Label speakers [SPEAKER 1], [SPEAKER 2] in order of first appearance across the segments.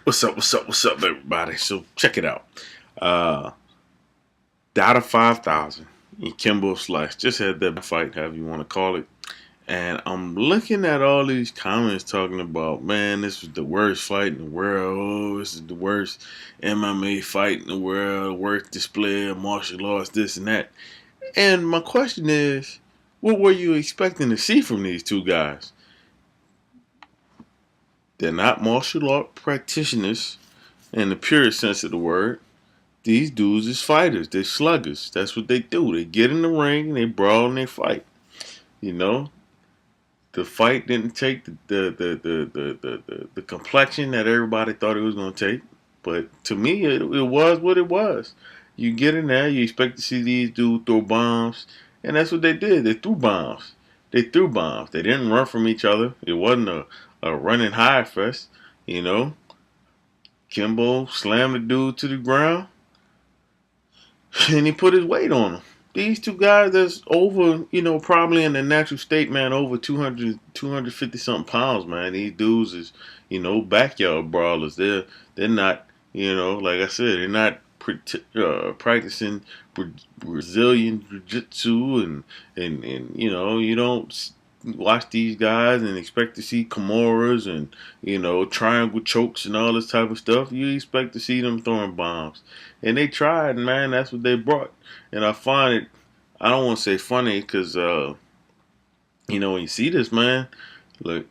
[SPEAKER 1] What's up? What's up? What's up, everybody? So check it out. Uh, Dada 5000 and Kimbo Slice just had that fight, however you want to call it. And I'm looking at all these comments talking about, man, this was the worst fight in the world. Oh, this is the worst MMA fight in the world. Worst display of martial arts, this and that. And my question is, what were you expecting to see from these two guys? They're not martial art practitioners in the purest sense of the word. These dudes is fighters. They're sluggers. That's what they do. They get in the ring and they brawl and they fight. You know, the fight didn't take the complexion that everybody thought it was going to take. But to me, it was what it was. You get in there, you expect to see these dudes throw bombs, and that's what they did. They threw bombs. They threw bombs. They didn't run from each other. It wasn't a running high fest. You know, Kimbo slammed the dude to the ground and he put his weight on them. These two guys that's over, probably in their natural state, man, over 200, 250 something pounds, man. These dudes is, backyard brawlers. They're not, like I said, they're not practicing Brazilian jiu-jitsu and you don't watch these guys and expect to see Kimuras and, triangle chokes and all this type of stuff. You expect to see them throwing bombs. And they tried, man. That's what they brought. And I find it, I don't want to say funny because, when you see this, man, look,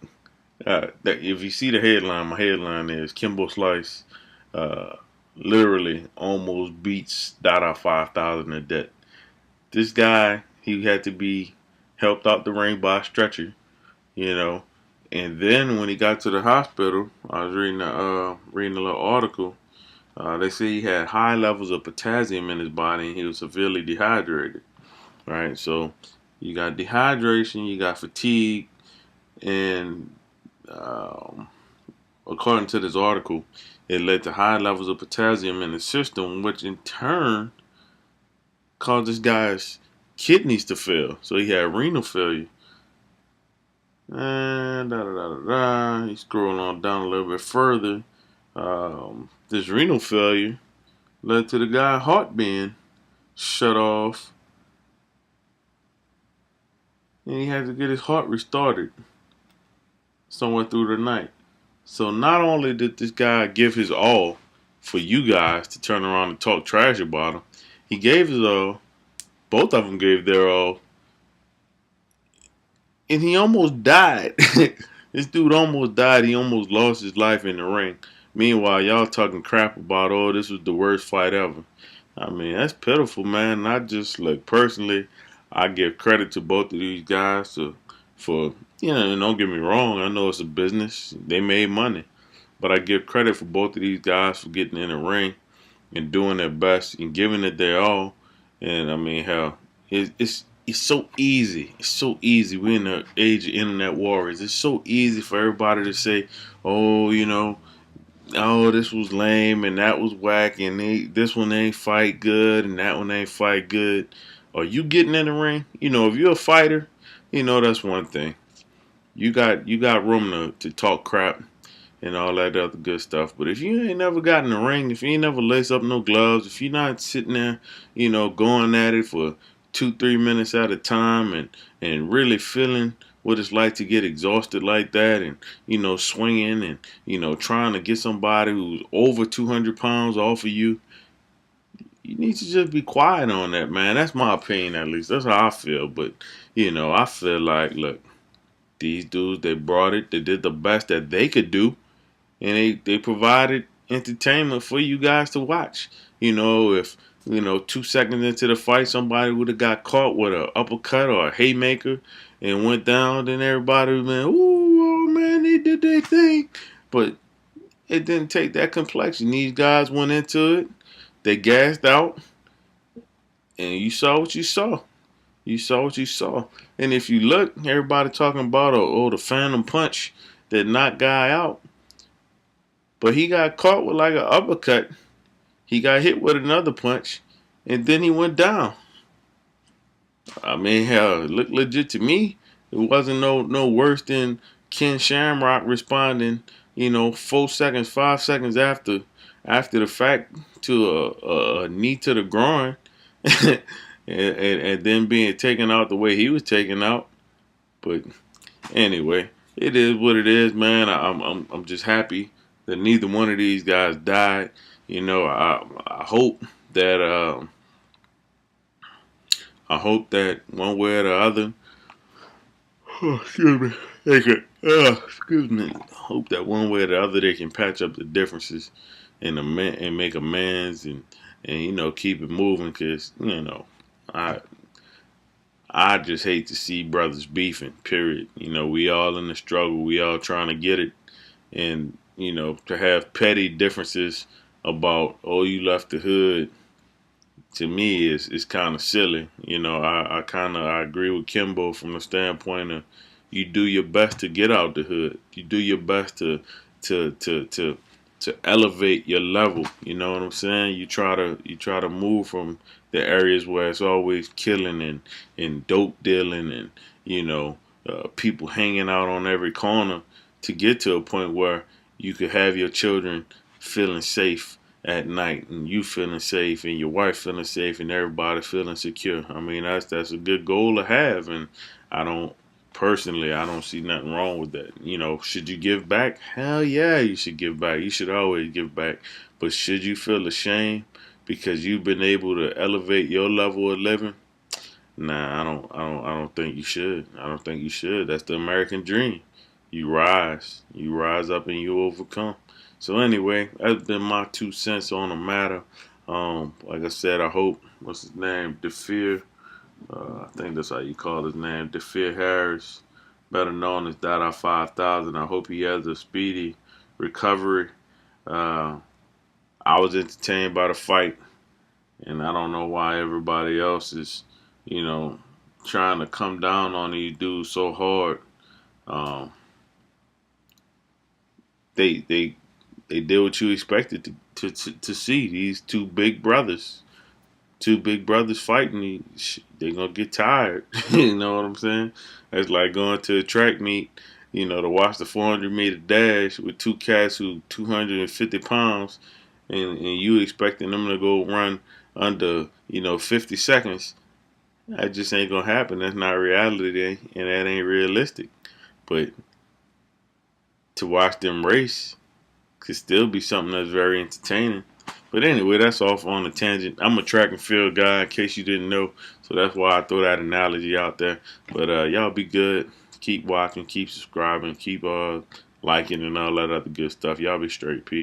[SPEAKER 1] if you see the headline, my headline is Kimbo Slice uh, literally almost beats Dada 5000 to death. This guy, he had to be helped out the ring by a stretcher, you know. And then when he got to the hospital, I was reading a little article. They say he had high levels of potassium in his body and he was severely dehydrated. Right, so you got dehydration, you got fatigue, and um, according to this article, it led to high levels of potassium in the system, which in turn caused this guy's kidneys to fail. So he had renal failure. And He's scrolling on down a little bit further. This renal failure led to the guy's heart being shut off, and he had to get his heart restarted somewhere through the night. So not only did this guy give his all for you guys to turn around and talk trash about him, he gave his all. Both of them gave their all, and he almost died. This dude almost died. He almost lost his life in the ring. Meanwhile, y'all talking crap about, oh, this was the worst fight ever. I mean, that's pitiful, man. Not just like personally, I give credit to both of these guys for and don't get me wrong. I know it's a business. They made money, but I give credit for both of these guys for getting in the ring and doing their best and giving it their all. And I mean, hell, it's so easy. It's so easy. We're in the age of internet warriors. It's so easy for everybody to say, oh, oh, this was lame and that was whack and this one ain't fight good and that one ain't fight good. Are you getting in the ring? If you're a fighter, that's one thing. You got room to talk crap and all that other good stuff. But if you ain't never got in the ring, if you ain't never laced up no gloves, if you're not sitting there, going at it for 2-3 minutes at a time and really feeling what it's like to get exhausted like that and, swinging and, trying to get somebody who's over 200 pounds off of you, you need to just be quiet on that, man. That's my opinion, at least. That's how I feel. But, I feel like, look, these dudes, they brought it. They did the best that they could do. And they provided entertainment for you guys to watch. If 2 seconds into the fight, somebody would have got caught with an uppercut or a haymaker and went down, then everybody would have been, ooh, oh man, they did their thing. But it didn't take that complexion. These guys went into it, they gassed out, and you saw what you saw. You saw what you saw. And if you look, everybody talking about, the phantom punch that knocked guy out. But he got caught with like an uppercut. He got hit with another punch, and then he went down. I mean, hell, it looked legit to me. It wasn't no worse than Ken Shamrock responding, 4 seconds, 5 seconds after the fact to a knee to the groin, and then being taken out the way he was taken out. But anyway, it is what it is, man. I'm just happy that neither one of these guys died. I hope that one way or the other, excuse me, excuse me. I hope that one way or the other they can patch up the differences and make amends and keep it moving. Cause I I just hate to see brothers beefing. Period. We all in the struggle. We all trying to get it, and to have petty differences about, oh, you left the hood, to me is kind of silly. I agree with Kimbo from the standpoint of, you do your best to get out the hood. You do your best to to to to elevate your level. You know what I'm saying? You try to move from the areas where it's always killing and dope dealing and people hanging out on every corner, to get to a point where you could have your children feeling safe at night, and you feeling safe, and your wife feeling safe, and everybody feeling secure. I mean, that's a good goal to have, and I don't personally, I don't see nothing wrong with that. Should you give back? Hell yeah, you should give back. You should always give back. But should you feel ashamed because you've been able to elevate your level of living? Nah, I don't think you should. I don't think you should. That's the American dream. You rise up, and you overcome. So anyway, that's been my 2 cents on the matter. Like I said, I hope, what's his name, DeFear. I think that's how you call his name, DeFear Harris, better known as Dada 5000. I hope he has a speedy recovery. Uh, I was entertained by the fight, and I don't know why everybody else is, you know, trying to come down on these dudes so hard. Um, they they did what you expected to see. These two big brothers fighting. They're gonna get tired. You know what I'm saying? It's like going to a track meet, to watch the 400-meter dash with two cats who 250 pounds, and you expecting them to go run under 50 seconds. That just ain't gonna happen. That's not reality, and that ain't realistic. But to watch them race could still be something that's very entertaining. But anyway, that's off on a tangent. I'm a track and field guy, in case you didn't know. So that's why I throw that analogy out there. But y'all be good. Keep watching, keep subscribing, keep liking, and all that other good stuff. Y'all be straight. Peace.